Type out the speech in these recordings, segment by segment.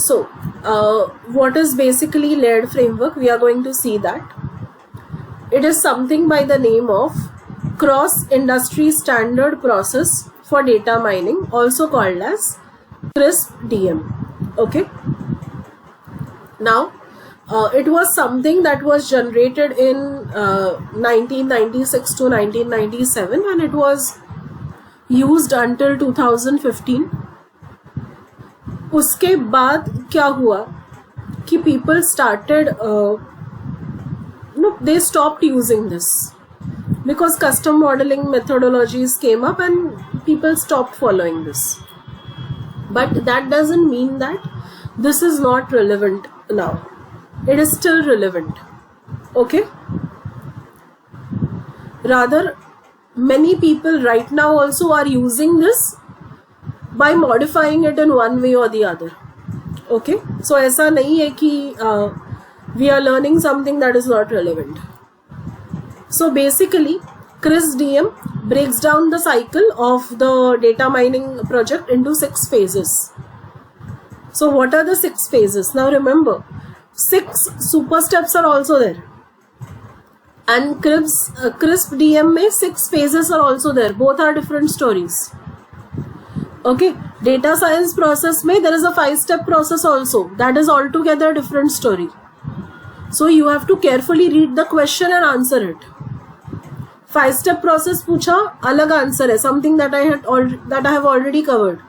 So what is basically layered framework? We are going to see that it is something by the name of cross industry standard process for data mining, also called as CRISP-DM. Okay, now it was something that was generated in 1996 to 1997 and it was used until 2015. उसके बाद क्या हुआ कि people started they stopped using this because custom modeling methodologies came up and people stopped following this. But that doesn't mean that this is not relevant now. It is still relevant. Okay? Rather, many people right now also are using this by modifying it in one way or the other. Okay? So ऐसा नहीं है कि we are learning something that is not relevant. So basically, CRISP-DM breaks down the cycle of the data mining project into 6 phases. So what are the 6 phases? Now remember, 6 super steps are also there. And CRISP-DM में 6 phases are also there. Both are different stories. Okay, data science process में there is a 5-step process also. That is altogether different story. So you have to carefully read the question and answer it. 5-step process पूछा, अलग answer है, something that I have already covered.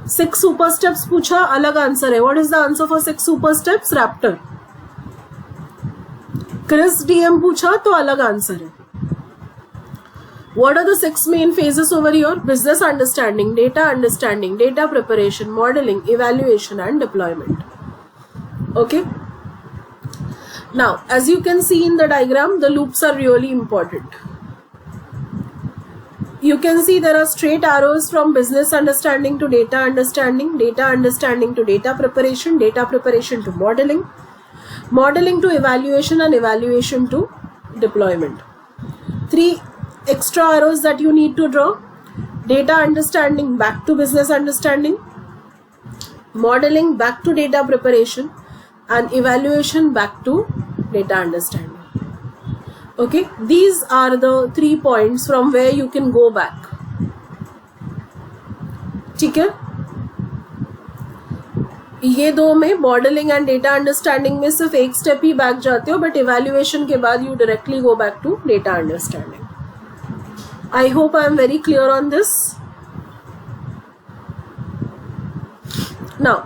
6 super steps पूछा, अलग answer है. What is the answer for 6 super steps? Raptor. CRISP-DM पूछा तो अलग answer है. What are the 6 main phases over here? Business understanding, data preparation, modeling, evaluation and deployment. Okay. Now, as you can see in the diagram, the loops are really important. You can see there are straight arrows from business understanding to data understanding to data preparation to modeling to evaluation and evaluation to deployment. 3 extra arrows that you need to draw: data understanding back to business understanding, modeling back to data preparation and evaluation back to data understanding. Okay, these are the 3 points from where you can go back. ठीक है, ये 2 में modelling and data understanding में सिर्फ एक step ही back जाते हो, but evaluation के बाद you directly go back to data understanding. I hope I am very clear on this. Now,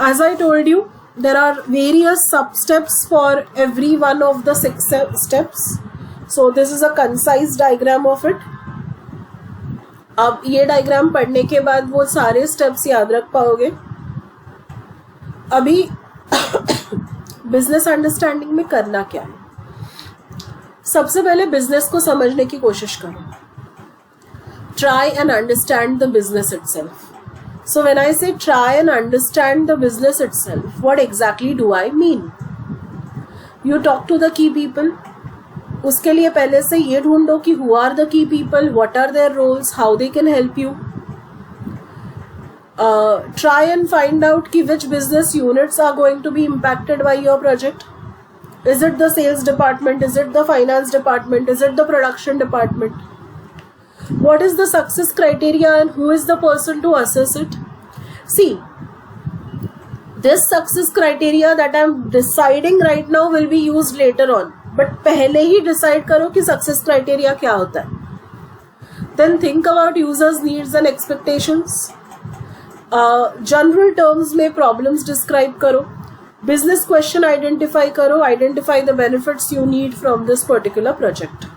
as I told you, there are various sub-steps for every one of the 6 steps. So this is a concise diagram of it. अब ये diagram पढ़ने के बाद वो सारे steps याद रख पाओगे. अभी बिजनेस अंडरस्टैंडिंग में करना क्या है? सबसे पहले बिजनेस को समझने की कोशिश करो. Try and understand the business itself. So when I say try and understand the business itself, what exactly do I mean? You talk to the key people. उसके लिए पहले से ये ढूंढो कि who are the key people, what are their roles, how they can help you. Try and find out कि which business units are going to be impacted by your project. Is it the sales department? Is it the finance department? Is it the production department? What is the success criteria and who is the person to assess it? See, this success criteria that I am deciding right now will be used later on. But पहले ही decide करो कि success criteria क्या होता है. Then think about users' needs and expectations. General terms में problems describe करो. Business question identify करो. Identify the benefits you need from this particular project.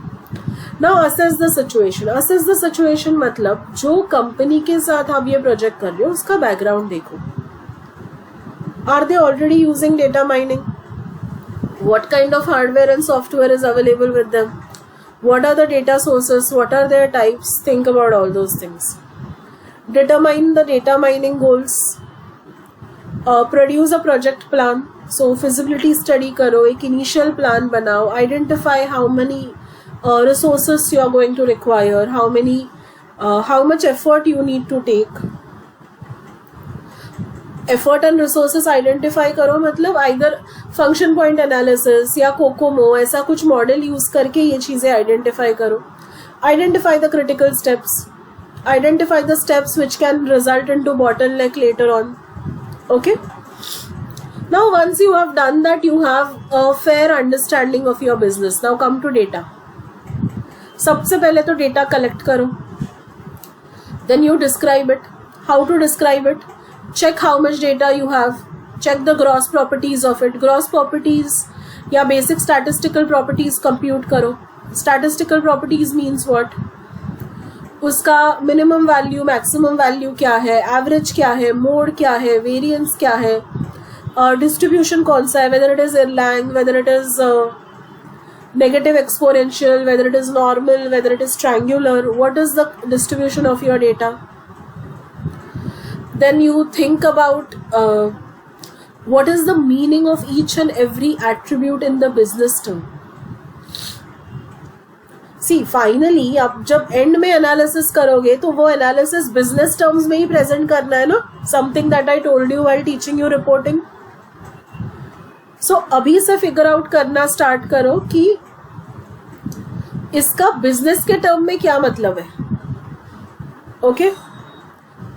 Now assess the situation. Assess the situation मतलब जो company के साथ आप ये project कर रहे हो उसका बैकग्राउंड देखो. Are they already using data mining? What kind of hardware and software is available with them? What are the data sources? What are their types? Think about all those things. Determine the data mining goals. Produce a project plan. So feasibility study करो, एक initial plan बनाओ. Identify how many resources you are going to require, how much effort you need to take. Effort and resources identify करो, मतलब either function point analysis या Kokomo, ऐसा कुछ model use करके ये चीजें आइडेंटिफाई करो. Identify the critical steps, identify the steps which can result into bottleneck later on. Okay, now once you have done that, you have a fair understanding of your business. Now come to data. सबसे पहले तो data collect करो, then you describe it. How to describe it? Check how much data you have, check the gross properties of it. Gross properties या basic statistical properties compute करो. Statistical properties means what? उसका minimum value, maximum value क्या है, average क्या है, mode क्या है, variance क्या है, डिस्ट्रीब्यूशन कौन सा है, whether it is Erlang, whether it is negative exponential, whether it is normal, whether it is triangular, what is the distribution of your data. Then you think about what is the meaning of each and every attribute in the business term. See, finally आप जब end में analysis करोगे तो वो analysis business terms में ही present करना है ना, something that I told you while teaching you reporting. So अभी से figure out करना start करो कि इसका business के term में क्या मतलब है. Okay,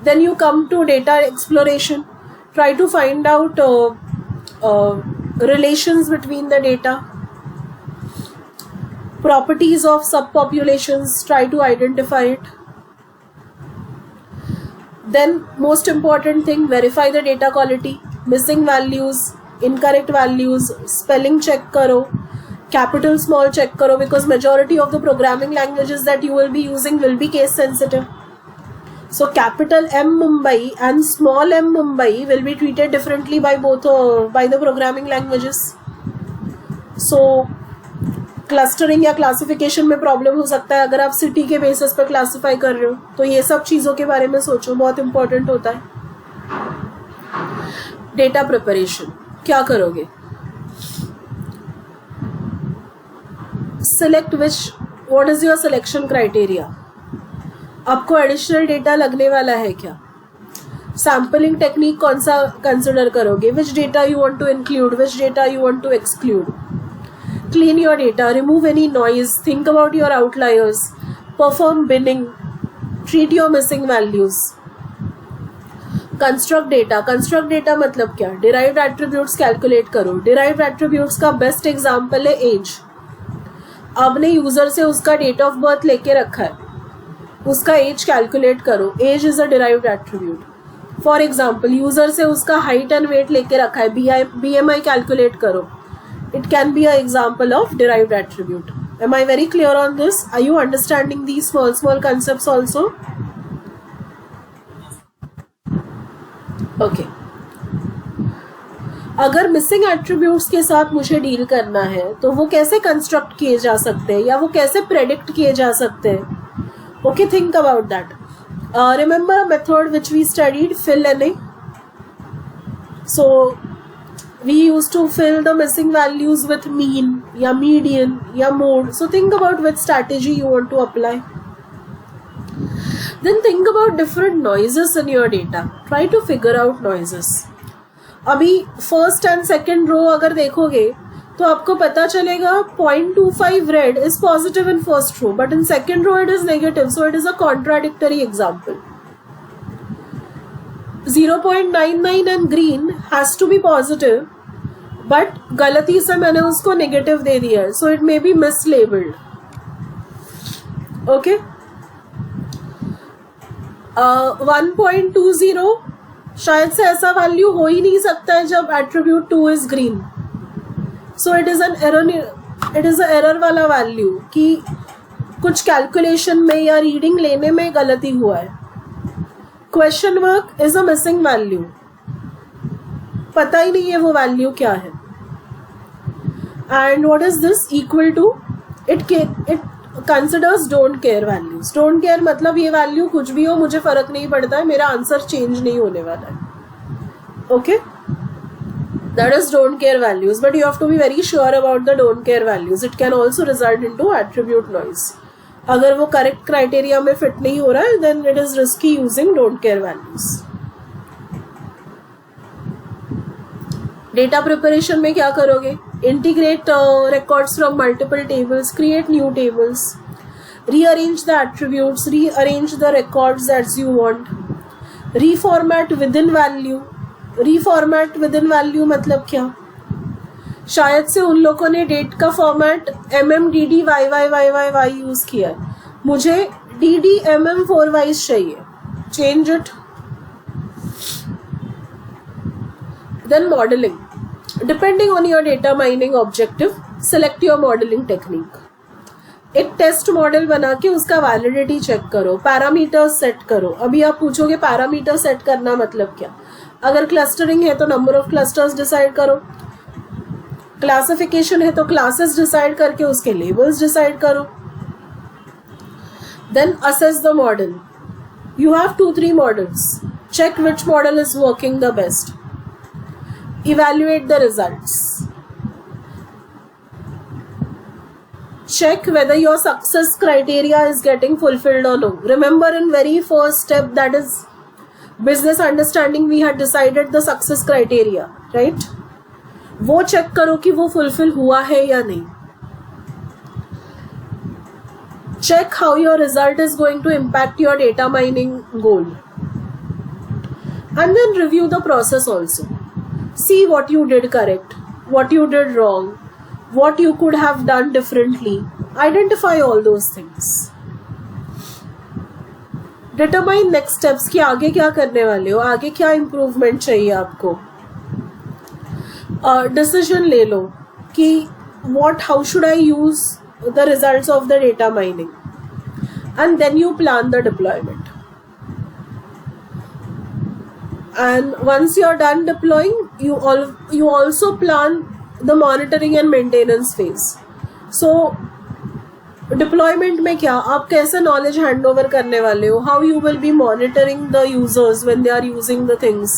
then you come to data exploration. Try to find out relations between the data, properties of subpopulations, try to identify it. Then most important thing, verify the data quality, missing values, incorrect values, spelling check karo, capital small check karo, because majority of the programming languages that you will be using will be case sensitive. So capital M Mumbai and small m Mumbai will be treated differently by both by the programming languages. So clustering या classification में problem हो सकता है अगर आप city के basis पर classify कर रहे हो, तो ये सब चीज़ों के बारे में सोचो, बहुत इंपॉर्टेंट होता है. डेटा प्रिपरेशन क्या करोगे? Select which, what is your selection criteria. आपको एडिशनल डेटा लगने वाला है क्या? सैम्पलिंग टेक्निक कौन सा कंसिडर करोगे? Which data you want to include, which data you want to exclude. Clean your data, remove any noise, think about your outliers, perform binning, treat your missing values. Construct data मतलब क्या? Derived attributes calculate करो. Derived attributes का best example है age. आपने user से उसका date of birth लेके रखा है, उसका एज कैलकुलेट करो. Age is a derived attribute. For example, user से उसका हाइट एंड वेट लेके रखा है, BMI कैलकुलेट करो. It can be an example of derived attribute. Am I very clear on this? Are you understanding these small concepts also? Okay. अगर missing attributes के साथ मुझे डील करना है तो वो कैसे कंस्ट्रक्ट किए जा सकते हैं या वो कैसे प्रेडिक्ट किए जा सकते हैं? Okay, think about that. Remember a method which we studied, fill NA. So we used to fill the missing values with mean या median या mode. So think about which strategy you want to apply. Then think about different noises in your data. Try to figure out noises. अभी first and second row अगर देखोगे तो आपको पता चलेगा 0.25 red is positive in first row, but in second row it is negative. So it is a contradictory example. 0.99 and green has to be positive, but गलती से मैंने उसको नेगेटिव दे दिया है, so it may be mislabeled. Okay. 1.20 शायद से ऐसा value हो ही नहीं सकता है जब attribute 2 is green. So it is a error वाला वैल्यू कि कुछ कैलकुलेशन में या रीडिंग लेने में गलती हुआ है. Question mark is a missing value, पता ही नहीं है वो वैल्यू क्या है. And what is this equal to? It considers don't care values. Don't care मतलब ये वैल्यू कुछ भी हो, मुझे फर्क नहीं पड़ता है, मेरा आंसर चेंज नहीं होने वाला है. Okay, that is don't care values, but you have to be very sure about the don't care values. It can also result into attribute noise. अगर वो करेक्ट क्राइटेरिया में फिट नहीं हो रहा है, then it is risky using don't care values. Data preparation में क्या करोगे? Integrate records from multiple tables, create new tables, rearrange the attributes, rearrange the records as you want, reformat within value. reformat within value मतलब क्या? शायद से उन लोगों ने डेट का फॉर्मेट MMDDYYYYY यूज किया है, मुझे DDMM4Y चाहिए, change it. Then modeling. Depending on your data mining objective, select your modeling technique. एक टेस्ट मॉडल बना के उसका वैलिडिटी चेक करो, पैरामीटर्स सेट करो. अभी आप पूछोगे पैरामीटर सेट करना मतलब क्या? अगर क्लस्टरिंग है तो नंबर ऑफ क्लस्टर्स डिसाइड करो, क्लासिफिकेशन है तो क्लासेस डिसाइड करके उसके लेबल्स डिसाइड करो. Then assess the model. You have 2-3 models. Check which model is working the best. Evaluate the results. Check whether your success criteria is getting fulfilled or no. Remember in very first step, that is business understanding, we had decided the success criteria, right? वो check करो कि वो fulfill हुआ है या नहीं. Check how your result is going to impact your data mining goal. And then review the process also. See what you did correct, what you did wrong, what you could have done differently. Identify all those things. Determine next steps कि आगे क्या करने वाले हो, आगे क्या improvement चाहिए आपको. Decision ले लो कि how should I use the results of the data mining, and then you plan the deployment. And once you're done deploying, you also plan the monitoring and maintenance phase. So deployment में क्या, आप कैसे knowledge handover करने वाले हो, how you will be monitoring the users when they are using the things,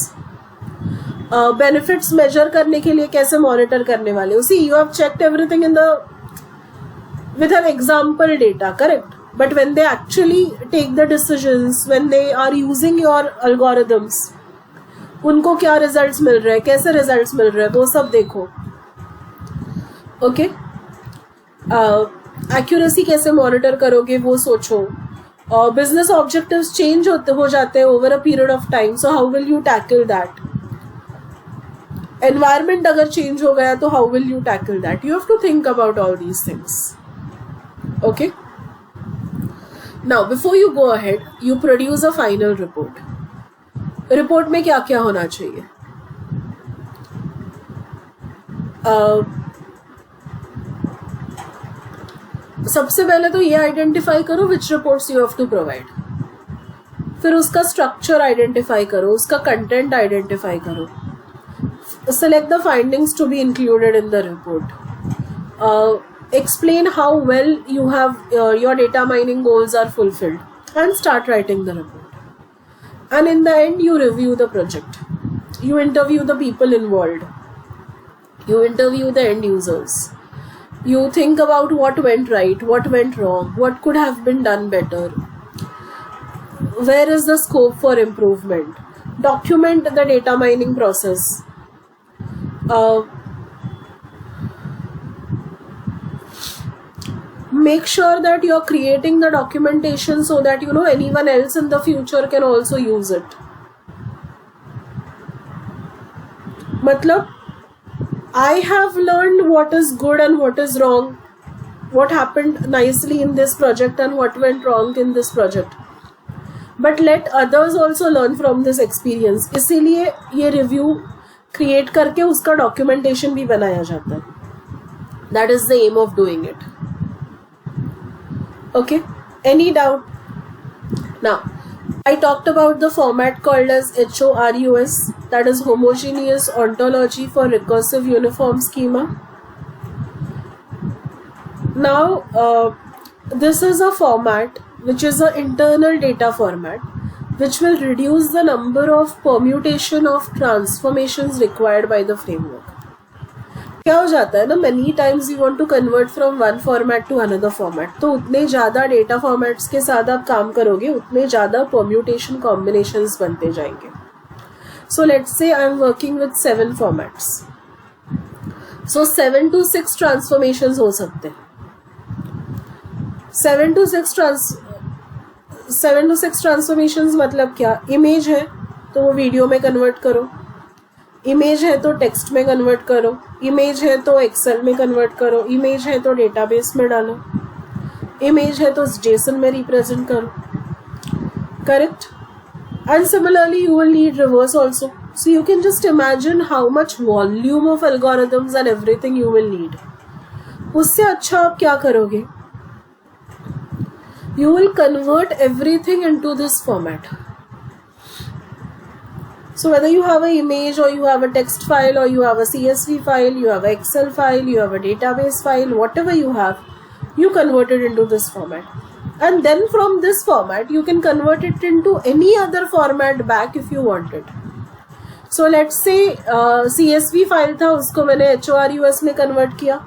benefits measure करने के लिए कैसे monitor करने वाले हो. See, you have checked everything with an example data, correct? But when they actually take the decisions, when they are using your algorithms, उनको क्या results मिल रहे हैं, कैसे रिजल्ट्स मिल रहे हैं, वो सब देखो. ओके. एक्यूरेसी कैसे मॉनिटर करोगे वो सोचो. बिजनेस ऑब्जेक्टिव्स चेंज हो जाते हैं over a period of time, so how will you tackle that. Environment अगर चेंज हो गया तो how will you tackle that. You have to think about all these things. Okay. Now before you go ahead, you produce a final report. Report में क्या क्या होना चाहिए? सबसे पहले तो ये आइडेंटिफाई करो which reports you have to provide. फिर उसका स्ट्रक्चर आइडेंटिफाई करो, उसका कंटेंट आइडेंटिफाई करो. Select the findings to be included in the report. Explain how well you have your data mining goals are fulfilled, and start writing the report. And in the end, you review the project. You interview the people involved. You interview the end users. You think about what went right, what went wrong, what could have been done better. Where is the scope for improvement? Document the data mining process. Make sure that you're creating the documentation so that anyone else in the future can also use it. मतलब I have learned what is good and what is wrong, what happened nicely in this project and what went wrong in this project. But let others also learn from this experience. इसीलिए ये review create करके उसका documentation भी बनाया जाता है. That is the aim of doing it. Okay, any doubt? Now, I talked about the format called as HORUS, that is Homogeneous Ontology for Recursive Uniform Schema. Now, this is a format which is an internal data format which will reduce the number of permutation of transformations required by the framework. क्या हो जाता है ना, many times you want to convert from one format to another format, तो उतने ज़्यादा data formats के साथ आप काम करोगे उतने ज़्यादा permutation combinations बनते जाएंगे. So let's say I am working with 7 formats. So 7 to 6 transformations हो सकते हैं. 7 to 6 ट्रांसफॉर्मेशंस मतलब क्या? इमेज है तो वो वीडियो में कन्वर्ट करो, इमेज है तो टेक्स्ट में कन्वर्ट करो, इमेज है तो एक्सेल में कन्वर्ट करो, इमेज है तो डेटाबेस में डालो, इमेज है तो जेसन में रिप्रेजेंट करो. Correct. And similarly you will need reverse also. So you can just imagine how much volume of algorithms and everything you will need. उससे अच्छा आप क्या करोगे? You will convert everything into this format. So whether you have an image or you have a text file or you have a CSV file, you have an Excel file, you have a database file, whatever you have, you convert it into this format. And then from this format, you can convert it into any other format back if you want it. So let's say CSV file था, उसको मैंने HORUS में convert किया.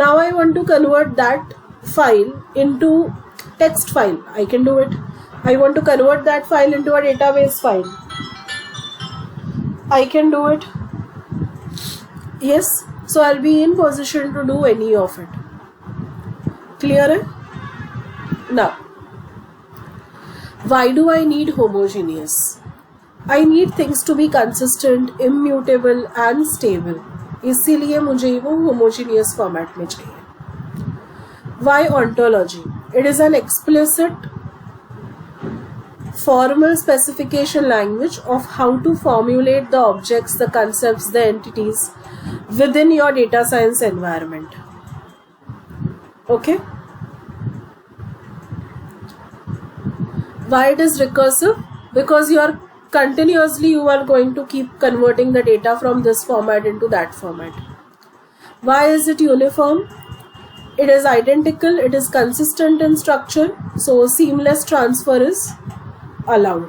Now I want to convert that file into text file. I can do it. I want to convert that file into a database file. I can do it. Yes. So I'll be in position to do any of it. Clear hai? Now, why do I need homogeneous? I need things to be consistent, immutable and stable. इसीलिए मुझे वो homogeneous format में चाहिए. Why ontology? It is an explicit formal specification language of how to formulate the objects, the concepts, the entities within your data science environment. Okay? Why it is recursive? Because you are going to keep converting the data from this format into that format. Why is it uniform? It is identical, it is consistent in structure, so seamless transfer is allowed.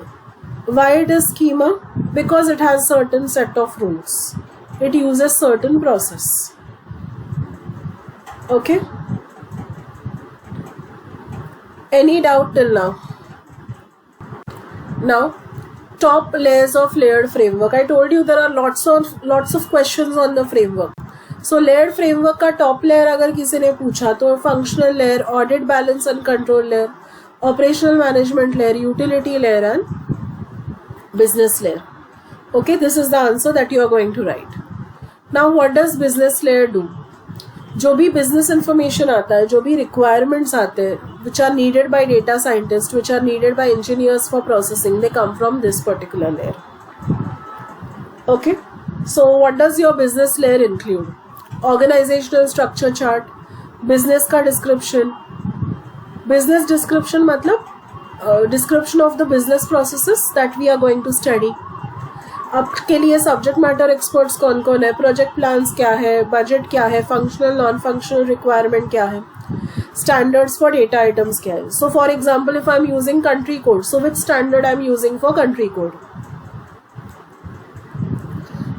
Why it is schema? Because it has certain set of rules. It uses certain process. Okay? Any doubt till now? Now, top layers of layered framework. I told you there are lots of questions on the framework. So layered framework का top layer अगर किसी ने पूछा तो functional layer, audit, balance and control layer, operational management layer, utility layer and business layer. Okay, this is the answer that you are going to write. Now what does business layer do? जो भी business information आता है, जो भी requirements आते हैं, which are needed by data scientists, which are needed by engineers for processing, they come from this particular layer. Okay, so what does your business layer include? Organizational structure chart, business का description. Business description मतलब description of the business processes that we are going to study. आपके लिए subject matter experts कौन कौन है, project plans क्या है, budget क्या है, फंक्शनल नॉन फंक्शनल रिक्वायरमेंट क्या है, स्टैंडर्ड्स फॉर डेटा आइटम्स क्या है. So for example if I am using country code, so which standard I am using for country code.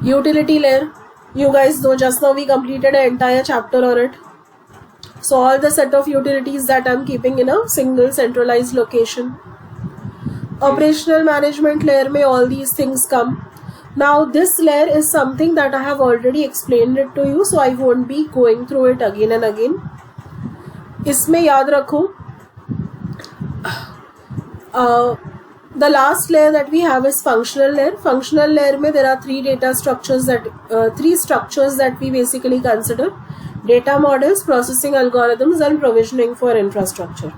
Utility layer, you guys know just now we completed an entire chapter on it. So all the set of utilities that I'm keeping in a single centralized location. Operational management layer में all these things come. Now this layer is something that I have already explained it to you, so I won't be going through it again and again. इसमें याद रखो the last layer that we have is functional layer. Functional layer में there are three structures that we basically consider: data models, processing algorithms and provisioning for infrastructure.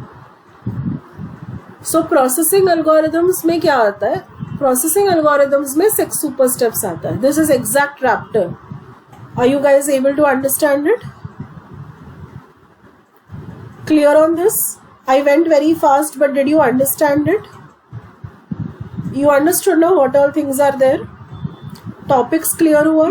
So processing algorithms में क्या आता है? Processing algorithms में 6 super steps आता है. This is exact raptor. Are you guys able to understand it? Clear on this? I went very fast, but did you understand it? You understood now what all things are there? Topics clear हुआ?